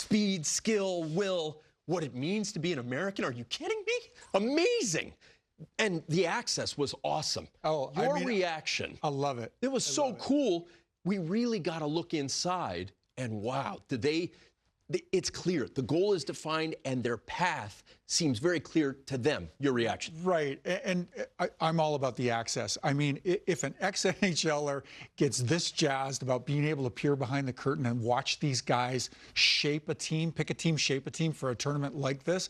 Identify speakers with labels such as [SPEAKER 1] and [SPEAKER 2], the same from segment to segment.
[SPEAKER 1] speed, skill, will, what it means to be an American. Are you kidding me? Amazing. And the access was awesome.
[SPEAKER 2] Oh,
[SPEAKER 1] Your reaction.
[SPEAKER 2] I love it.
[SPEAKER 1] It was so cool. We really got to look inside, and wow, it's clear. The goal is defined, and their path seems very clear to them. Your reaction?
[SPEAKER 2] Right, and I'm all about the access. I mean, if an ex-NHLer gets this jazzed about being able to peer behind the curtain and watch these guys shape a team, pick a team, shape a team for a tournament like this,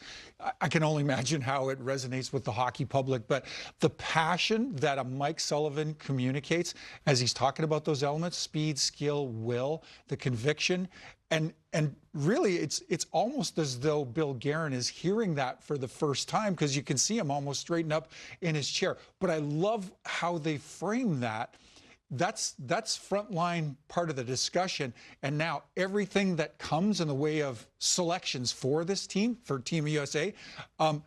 [SPEAKER 2] I can only imagine how it resonates with the hockey public. But the passion that a Mike Sullivan communicates as he's talking about those elements, speed, skill, will, the conviction, and really, it's almost as though Bill Guerin is hearing that for the first time, because you can see him almost straighten up in his chair. But I love how they frame that. That's frontline part of the discussion. And now everything that comes in the way of selections for this team, for Team USA,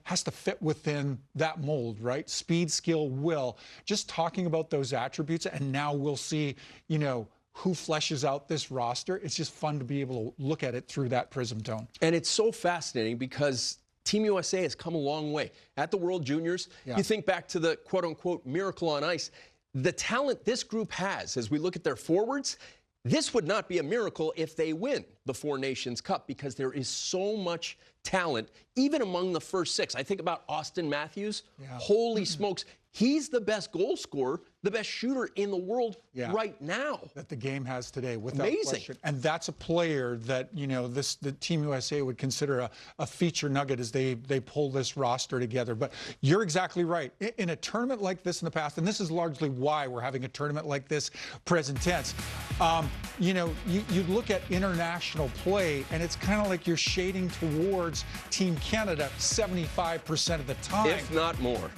[SPEAKER 2] has to fit within that mold, right? Speed, skill, will. Just talking about those attributes, and now we'll see, you know, who fleshes out this roster. It's just fun to be able to look at it through that prism tone.
[SPEAKER 1] And it's so fascinating because Team USA has come a long way. At the World Juniors, you think back to the quote-unquote miracle on ice. The talent this group has, as we look at their forwards, this would not be a miracle if they win the Four Nations Cup, because there is so much talent, even among the first six. I think about Austin Matthews. Holy smokes. He's the best goal scorer, the best shooter in the world right now.
[SPEAKER 2] That the game has today, without question. And that's a player that, you know, the Team USA would consider a feature nugget as they pull this roster together. But you're exactly right. In a tournament like this in the past, and this is largely why we're having a tournament like this present tense, you know, you look at international play, and it's kind of like you're shading towards Team Canada 75% of the time.
[SPEAKER 1] If not more.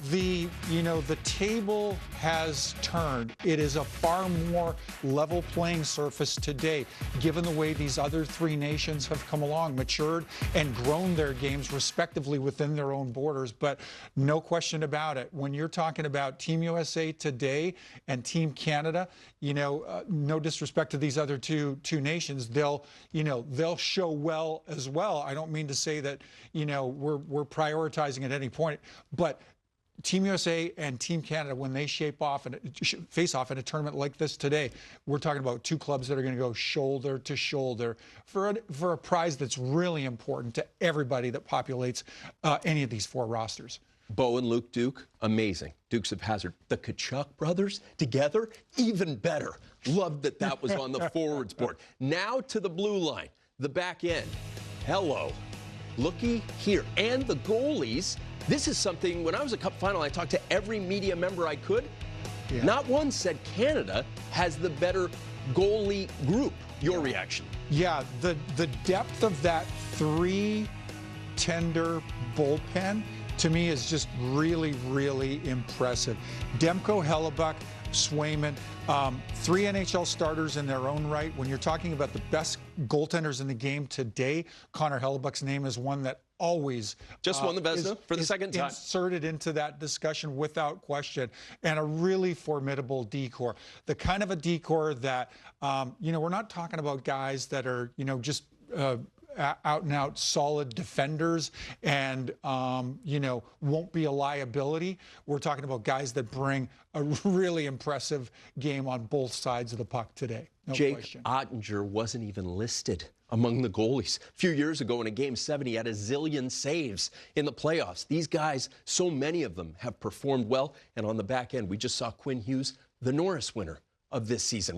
[SPEAKER 2] The table has turned. It is a far more level playing surface today, given the way these other three nations have come along, matured, and grown their games respectively within their own borders. But no question about it, when you're talking about Team USA today and Team Canada, you know, no disrespect to these other two nations, they'll show well as well. I don't mean to say that, you know, we're prioritizing at any point, but Team USA and Team Canada, when they face off in a tournament like this today, we're talking about two clubs that are going to go shoulder to shoulder for a prize that's really important to everybody that populates any of these four rosters.
[SPEAKER 1] Bo and Luke Duke, amazing. Dukes of Hazzard. The Tkachuk brothers together, even better. Loved that was on the forwards board. Now to the blue line, the back end. Hello. Looky here. And the goalies. This is something, when I was a Cup final, I talked to every media member I could. Not one said Canada has the better goalie group. Your reaction?
[SPEAKER 2] Yeah, the depth of that three-tender bullpen, to me, is just really, really impressive. Demko, Hellebuyck, Swayman, three NHL starters in their own right. When you're talking about the best goaltenders in the game today, Connor Hellebuck's name is one that always
[SPEAKER 1] just won the Vezina for the second time.
[SPEAKER 2] Inserted into that discussion without question, and a really formidable decor. The kind of a decor that, you know, we're not talking about guys that are, you know, just out and out solid defenders and, you know, won't be a liability. We're talking about guys that bring a really impressive game on both sides of the puck today. No
[SPEAKER 1] Jake
[SPEAKER 2] question.
[SPEAKER 1] Ottinger wasn't even listed among the goalies. A few years ago in a Game 7, he had a zillion saves in the playoffs. These guys, so many of them have performed well. And on the back end, we just saw Quinn Hughes, the Norris winner of this season.